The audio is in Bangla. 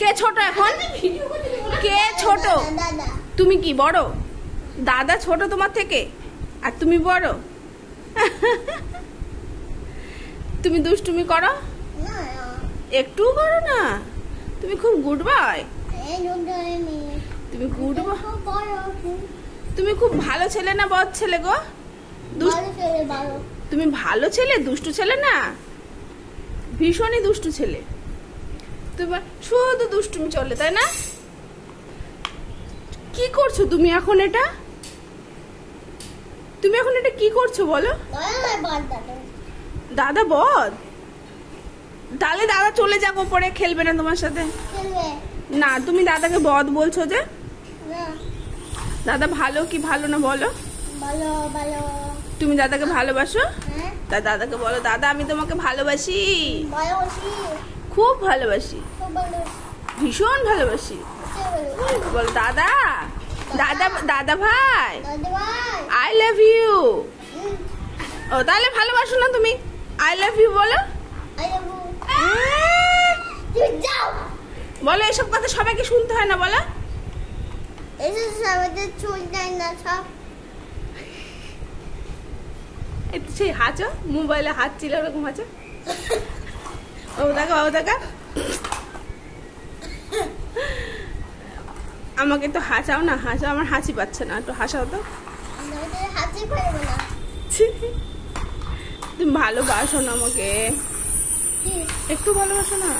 কে ছোট এখন? কে ছোট? তুমি কি বড়? দাদা ছোট তোমার থেকে আর তুমি বড়? তুমি দুষ্টুমি করো? একটু করো না? তুমি খুব গুড বয়। তুমি গুড বয়। তুমি খুব ভালো ছেলে না বদ ছেলে গো? তুমি ভালো ছেলে, দুষ্টু ছেলে না? ভীষণই দুষ্টু ছেলে। তোমার শুধু দুষ্টুমি চলে, তাই না? কি করছো তুমি এখন এটা? তুমি এখন এটা কি করছো বলো? দাদা বদ? তাহলে দাদা চলে যাবো, পরে খেলবে না তোমার সাথে? না, তুমি দাদাকে বদ বলছো যে? দাদা ভালো কি ভালো না বলো? তুমি দাদাকে ভালোবাসো? তা দাদাকে বলো, দাদা আমি তোমাকে ভালোবাসি, খুব ভালোবাসি, ভীষণ ভালোবাসি। বলো দাদা, দাদা, দাদা ভাই, আই লাভ ইউ। ও তাহলে ভালোবাসো না তুমি? আই লাভ ইউ বলো। বলো, এসব কথা সবাইকে শুনতে হয় না বলো? সেই হাঁচো, মোবাইলে হাত ছিল ওরকম হাঁচো। ও দেখা, ও দেখা। আমাকে তো হাঁচাও না, হাঁচাও, আমার হাসি পাচ্ছে না, একটু হাসাও তো। তুমি ভালোবাসো না আমাকে? একটু ভালোবাসো না?